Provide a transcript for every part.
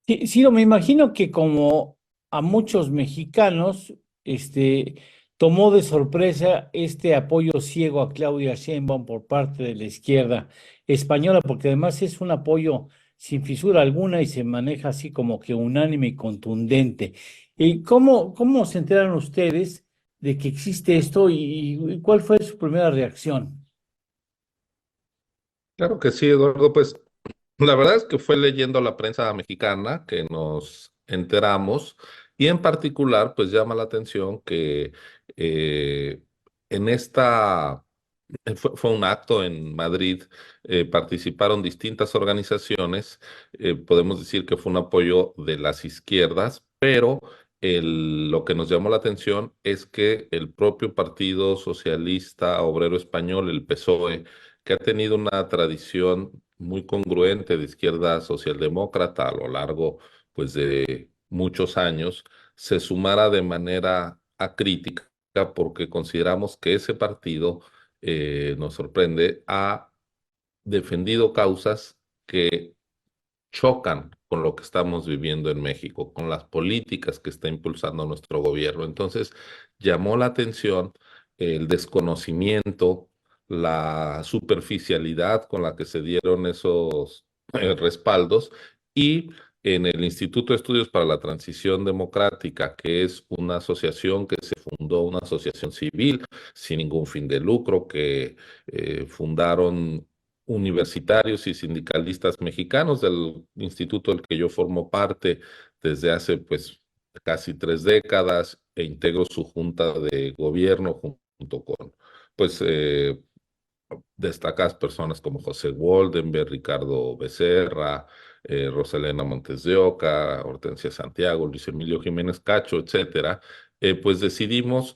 Sí, Ciro, me imagino que como a muchos mexicanos, tomó de sorpresa este apoyo ciego a Claudia Sheinbaum por parte de la izquierda española, porque además es un apoyo sin fisura alguna y se maneja así como que unánime y contundente. ¿Y cómo se enteraron ustedes de que existe esto y cuál fue su primera reacción? Claro que sí, Eduardo. Pues la verdad es que fue leyendo la prensa mexicana que nos enteramos y en particular pues llama la atención que eh, en esta fue un acto en Madrid, participaron distintas organizaciones, podemos decir que fue un apoyo de las izquierdas, pero lo que nos llamó la atención es que el propio Partido Socialista Obrero Español, el PSOE, que ha tenido una tradición muy congruente de izquierda socialdemócrata a lo largo pues de muchos años, se sumara de manera acrítica porque consideramos que ese partido nos sorprende, ha defendido causas que chocan con lo que estamos viviendo en México, con las políticas que está impulsando nuestro gobierno. Entonces, llamó la atención el desconocimiento, la superficialidad con la que se dieron esos respaldos y en el Instituto de Estudios para la Transición Democrática, que es una asociación que se fundó, una asociación civil sin ningún fin de lucro, que fundaron universitarios y sindicalistas mexicanos del instituto del que yo formo parte desde hace pues casi 3 décadas e integro su junta de gobierno junto con pues destacadas personas como José Woldenberg, Ricardo Becerra, Rosalena Montes de Oca, Hortensia Santiago, Luis Emilio Jiménez Cacho, etcétera. Pues decidimos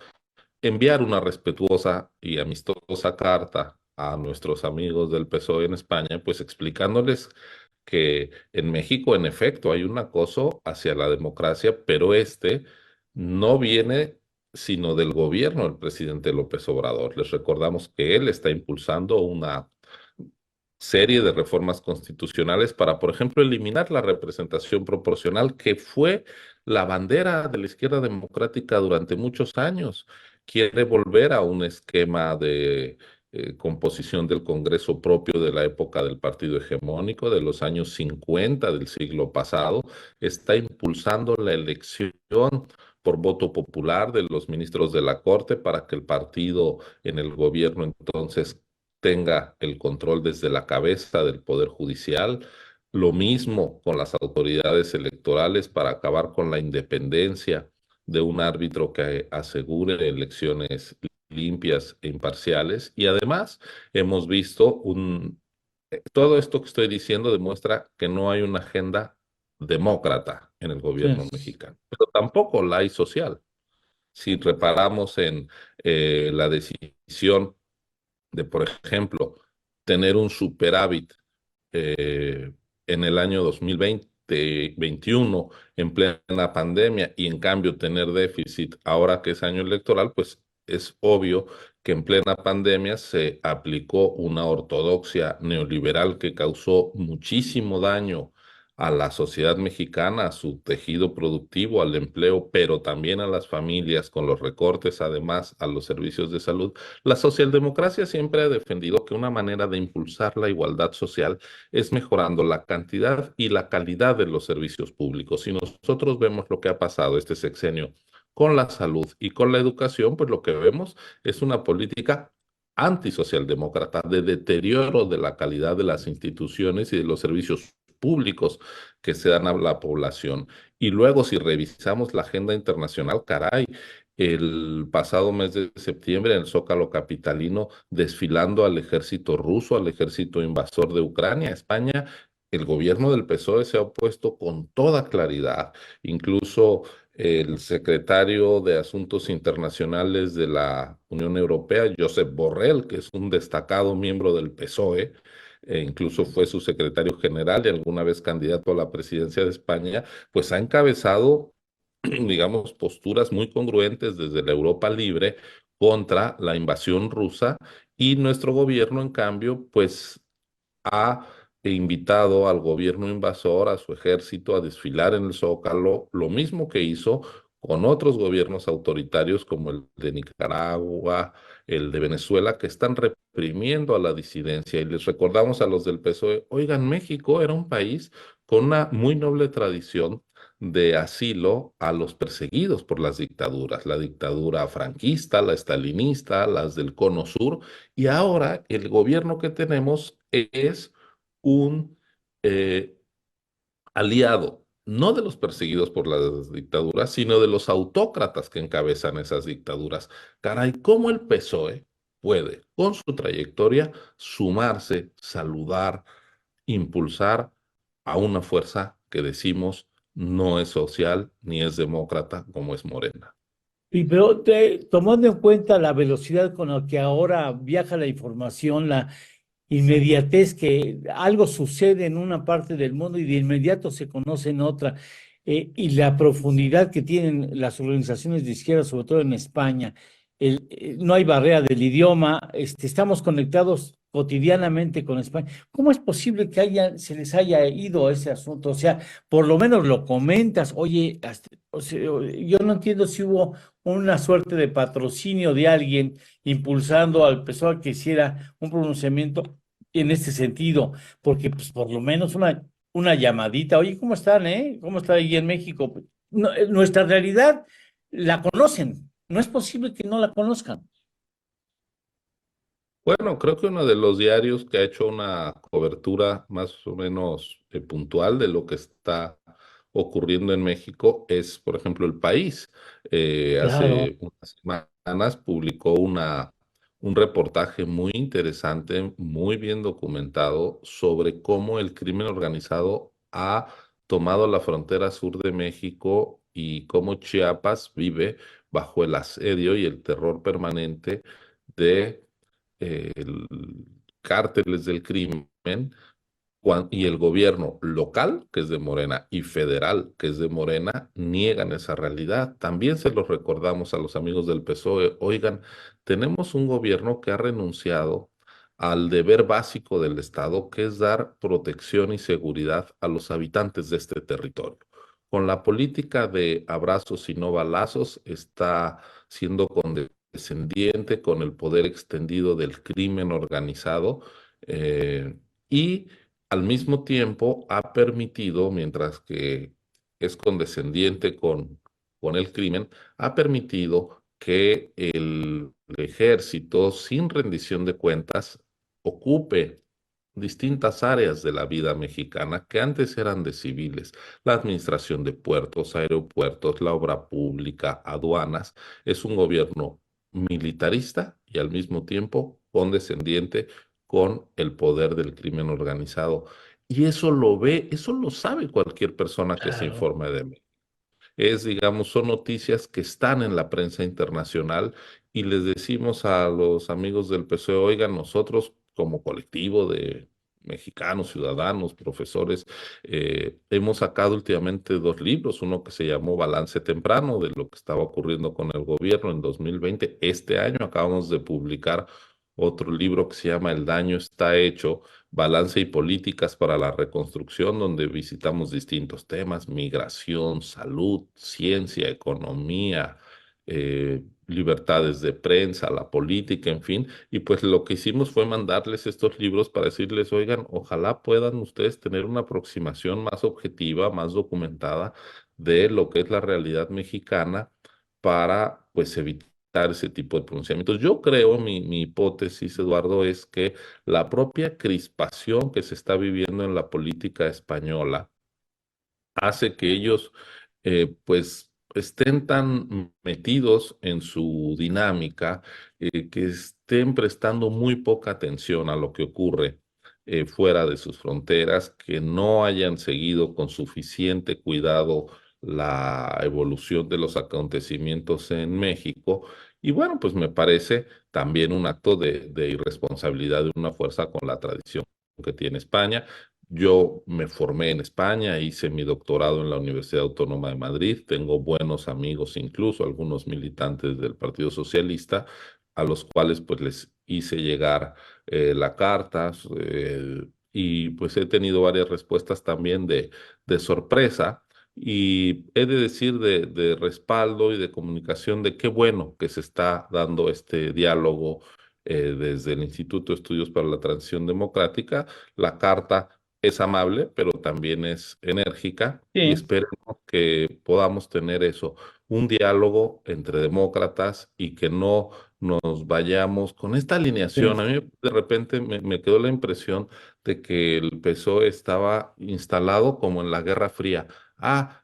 enviar una respetuosa y amistosa carta a nuestros amigos del PSOE en España, pues explicándoles que en México, en efecto, hay un acoso hacia la democracia, pero este no viene sino del gobierno del presidente López Obrador. Les recordamos que él está impulsando una serie de reformas constitucionales para, por ejemplo, eliminar la representación proporcional, que fue la bandera de la izquierda democrática durante muchos años. Quiere volver a un esquema de composición del Congreso propio de la época del partido hegemónico, de los años 50 del siglo pasado. Está impulsando la elección por voto popular de los ministros de la Corte para que el partido en el gobierno entonces tenga el control desde la cabeza del Poder Judicial. Lo mismo con las autoridades electorales para acabar con la independencia de un árbitro que asegure elecciones limpias e imparciales. Y además hemos visto todo esto que estoy diciendo demuestra que no hay una agenda demócrata en el gobierno Sí. mexicano, pero tampoco la hay social. Si reparamos en la decisión de, por ejemplo, tener un superávit eh, en el año 2021 en plena pandemia y en cambio tener déficit ahora que es año electoral, pues es obvio que en plena pandemia se aplicó una ortodoxia neoliberal que causó muchísimo daño a la sociedad mexicana, a su tejido productivo, al empleo, pero también a las familias con los recortes, además a los servicios de salud. La socialdemocracia siempre ha defendido que una manera de impulsar la igualdad social es mejorando la cantidad y la calidad de los servicios públicos. Si nosotros vemos lo que ha pasado este sexenio con la salud y con la educación, pues lo que vemos es una política antisocialdemócrata de deterioro de la calidad de las instituciones y de los servicios públicos que se dan a la población. Y luego, si revisamos la agenda internacional, caray, el pasado mes de septiembre en el Zócalo capitalino desfilando al ejército ruso, al ejército invasor de Ucrania, España. El gobierno del PSOE se ha opuesto con toda claridad. Incluso el secretario de Asuntos Internacionales de la Unión Europea, Josep Borrell, que es un destacado miembro del PSOE, incluso fue su secretario general y alguna vez candidato a la presidencia de España, pues ha encabezado digamos, posturas muy congruentes desde la Europa libre contra la invasión rusa y nuestro gobierno, en cambio, pues ha invitado al gobierno invasor, a su ejército, a desfilar en el Zócalo, lo mismo que hizo con otros gobiernos autoritarios como el de Nicaragua, el de Venezuela, que están reprimiendo a la disidencia. Y les recordamos a los del PSOE, oigan, México era un país con una muy noble tradición de asilo a los perseguidos por las dictaduras, la dictadura franquista, la estalinista, las del Cono Sur, y ahora el gobierno que tenemos es un eh, aliado, no de los perseguidos por las dictaduras, sino de los autócratas que encabezan esas dictaduras. Caray, ¿cómo el PSOE puede, con su trayectoria, sumarse, saludar, impulsar a una fuerza que decimos no es social ni es demócrata como es Morena? Y pero tomando en cuenta la velocidad con la que ahora viaja la información, la inmediatez, que algo sucede en una parte del mundo y de inmediato se conoce en otra, y la profundidad que tienen las organizaciones de izquierda, sobre todo en España, no hay barrera del idioma, estamos conectados cotidianamente con España. ¿Cómo es posible que se les haya ido ese asunto? O sea, por lo menos lo comentas, oye, o sea, yo no entiendo si hubo una suerte de patrocinio de alguien impulsando al PSOE a que hiciera un pronunciamiento en este sentido, porque pues por lo menos una llamadita, oye, ¿cómo están, eh? ¿Cómo está ahí en México? Nuestra realidad la conocen, no es posible que no la conozcan. Bueno, creo que uno de los diarios que ha hecho una cobertura más o menos puntual de lo que está ocurriendo en México es, por ejemplo, El País. Claro, Hace unas semanas publicó un reportaje muy interesante, muy bien documentado, sobre cómo el crimen organizado ha tomado la frontera sur de México y cómo Chiapas vive bajo el asedio y el terror permanente de el cárteles del crimen y el gobierno local, que es de Morena, y federal, que es de Morena, niegan esa realidad. También se los recordamos a los amigos del PSOE. Oigan, tenemos un gobierno que ha renunciado al deber básico del Estado, que es dar protección y seguridad a los habitantes de este territorio. Con la política de abrazos y no balazos, está siendo condescendiente con el poder extendido del crimen organizado, y al mismo tiempo ha permitido, mientras que es condescendiente con el crimen, ha permitido que el ejército, sin rendición de cuentas, ocupe distintas áreas de la vida mexicana que antes eran de civiles. La administración de puertos, aeropuertos, la obra pública, aduanas. Es un gobierno militarista y al mismo tiempo condescendiente con el poder del crimen organizado. Y eso lo ve, eso lo sabe cualquier persona que se claro. informe de mí. Es, digamos, son noticias que están en la prensa internacional y les decimos a los amigos del PSOE, oigan, nosotros como colectivo de mexicanos, ciudadanos, profesores, hemos sacado últimamente dos libros, uno que se llamó Balance Temprano de lo que estaba ocurriendo con el gobierno en 2020. Este año acabamos de publicar otro libro que se llama El daño está hecho, Balance y políticas para la reconstrucción, donde visitamos distintos temas: migración, salud, ciencia, economía, libertades de prensa, la política, en fin. Y pues lo que hicimos fue mandarles estos libros para decirles, oigan, ojalá puedan ustedes tener una aproximación más objetiva, más documentada de lo que es la realidad mexicana para pues evitar ese tipo de pronunciamientos. Yo creo, mi hipótesis, Eduardo, es que la propia crispación que se está viviendo en la política española hace que ellos pues estén tan metidos en su dinámica, que estén prestando muy poca atención a lo que ocurre fuera de sus fronteras, que no hayan seguido con suficiente cuidado la evolución de los acontecimientos en México. Y bueno, pues me parece también un acto de irresponsabilidad de una fuerza con la tradición que tiene España. Yo me formé en España, hice mi doctorado en la Universidad Autónoma de Madrid, tengo buenos amigos, incluso algunos militantes del Partido Socialista, a los cuales pues les hice llegar la carta y pues he tenido varias respuestas también de sorpresa. Y he de decir de respaldo y de comunicación de qué bueno que se está dando este diálogo desde el Instituto de Estudios para la Transición Democrática. La carta es amable, pero también es enérgica y Sí, esperemos que podamos tener eso, un diálogo entre demócratas y que no nos vayamos con esta alineación. sí. A mí de repente me quedó la impresión de que el PSOE estaba instalado como en la Guerra Fría.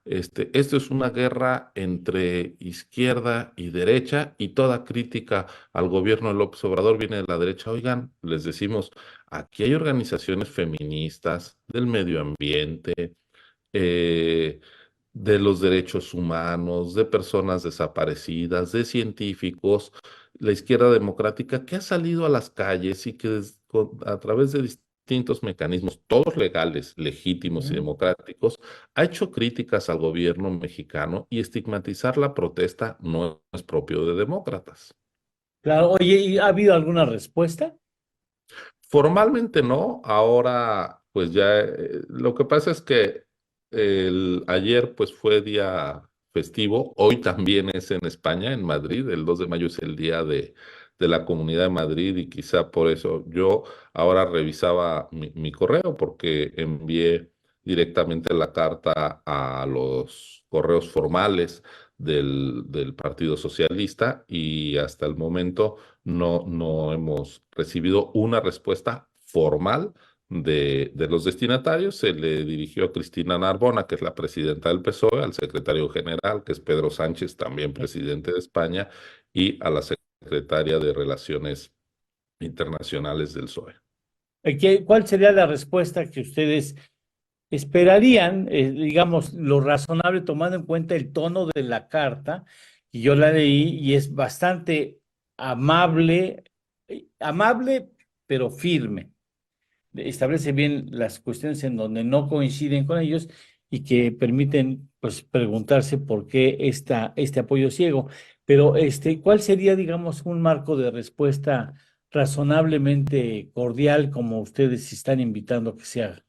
Esto es una guerra entre izquierda y derecha y toda crítica al gobierno de López Obrador viene de la derecha. Oigan, les decimos, aquí hay organizaciones feministas del medio ambiente, eh, de los derechos humanos, de personas desaparecidas, de científicos, la izquierda democrática que ha salido a las calles y que a través de distintos mecanismos, todos legales, legítimos y Ujú. democráticos, ha hecho críticas al gobierno mexicano y estigmatizar la protesta no es propio de demócratas. Claro, oye, ¿y ha habido alguna respuesta? Formalmente no, ahora pues ya lo que pasa es que ayer pues fue día festivo, hoy también es en España, en Madrid, el 2 de mayo es el día de la Comunidad de Madrid y quizá por eso yo ahora revisaba mi correo porque envié directamente la carta a los correos formales del Partido Socialista y hasta el momento no hemos recibido una respuesta formal de los destinatarios. Se le dirigió a Cristina Narbona, que es la presidenta del PSOE, al secretario general, que es Pedro Sánchez, también presidente de España, y a la secretaria de Relaciones Internacionales del PSOE. ¿Cuál sería la respuesta que ustedes esperarían, digamos, lo razonable tomando en cuenta el tono de la carta? Y yo la leí y es bastante amable, amable, pero firme. Establece bien las cuestiones en donde no coinciden con ellos y que permiten, pues, preguntarse por qué este apoyo ciego. Pero, ¿cuál sería, digamos, un marco de respuesta razonablemente cordial como ustedes están invitando a que se haga?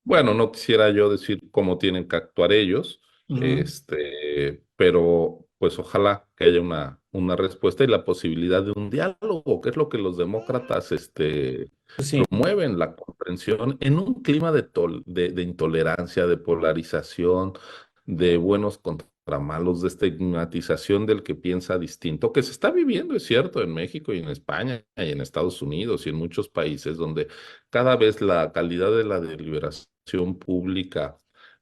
Bueno, no quisiera yo decir cómo tienen que actuar ellos, Ujú. pero pues ojalá que haya una respuesta y la posibilidad de un diálogo, que es lo que los demócratas Pues sí, promueven, la comprensión en un clima de intolerancia, de polarización, de buenos contra malos, de estigmatización del que piensa distinto, que se está viviendo, es cierto, en México y en España y en Estados Unidos y en muchos países donde cada vez la calidad de la deliberación pública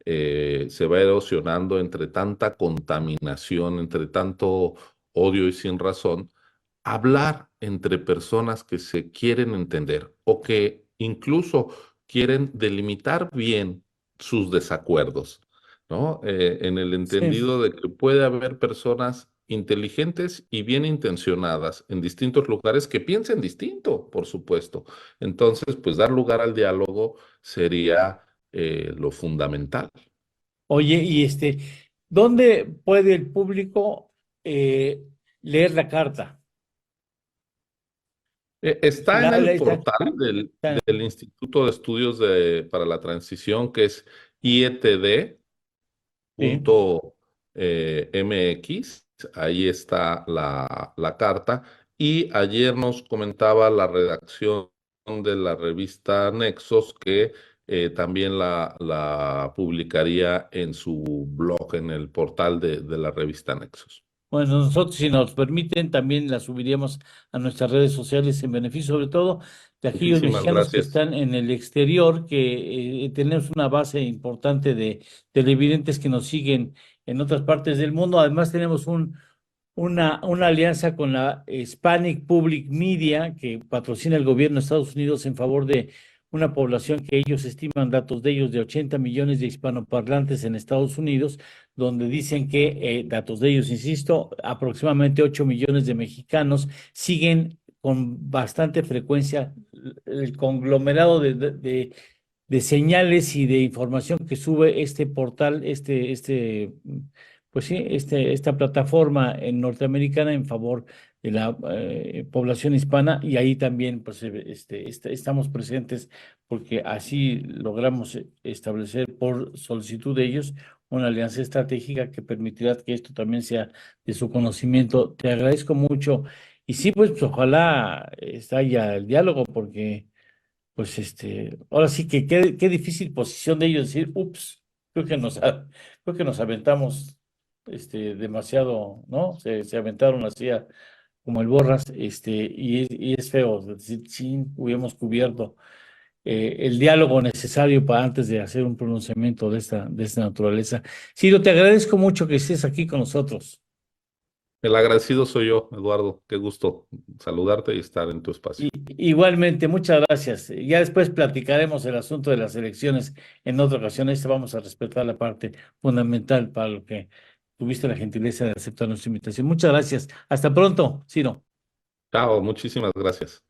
se va erosionando entre tanta contaminación, entre tanto odio y sin razón. Hablar entre personas que se quieren entender o que incluso quieren delimitar bien sus desacuerdos, ¿no? En el sí. entendido de que puede haber personas inteligentes y bien intencionadas en distintos lugares que piensen distinto, por supuesto. Entonces, pues dar lugar al diálogo sería lo fundamental. Oye, y ¿dónde puede el público eh, leer la carta? Está en La, el la- está- portal está- del Instituto de Estudios para la Transición, que es sí. ietd.mx. Ahí está la carta. Y ayer nos comentaba la redacción de la revista Nexos que también la publicaría en su blog, en el portal de la revista Nexos. Bueno, nosotros, si nos permiten, también la subiríamos a nuestras redes sociales en beneficio, sobre todo de aquellos Muchísimas mexicanos que gracias. están en el exterior, que tenemos una base importante de televidentes que nos siguen en otras partes del mundo. Además, tenemos una alianza con la Hispanic Public Media que patrocina el gobierno de Estados Unidos en favor de una población que ellos estiman, datos de ellos, de 80 millones de hispanoparlantes en Estados Unidos, donde dicen que, datos de ellos, insisto, aproximadamente 8 millones de mexicanos siguen con bastante frecuencia el conglomerado de señales y de información que sube este portal, pues sí, esta plataforma norteamericana en favor de la población hispana y ahí también pues estamos presentes porque así logramos establecer por solicitud de ellos una alianza estratégica que permitirá que esto también sea de su conocimiento. Te agradezco mucho y sí, pues ojalá haya el diálogo porque pues ahora sí que qué difícil posición de ellos decir, ups, creo que creo que nos aventamos demasiado, ¿no? Se aventaron así como el Borras, y es feo decir, sí, hubiéramos cubierto el diálogo necesario para antes de hacer un pronunciamiento de esta naturaleza. Ciro, te agradezco mucho que estés aquí con nosotros. El agradecido soy yo, Eduardo. Qué gusto saludarte y estar en tu espacio. Igualmente, muchas gracias. Ya después platicaremos el asunto de las elecciones en otra ocasión. Vamos a respetar la parte fundamental para lo que tuviste la gentileza de aceptar nuestra invitación. Muchas gracias. Hasta pronto, Ciro. Chao, muchísimas gracias.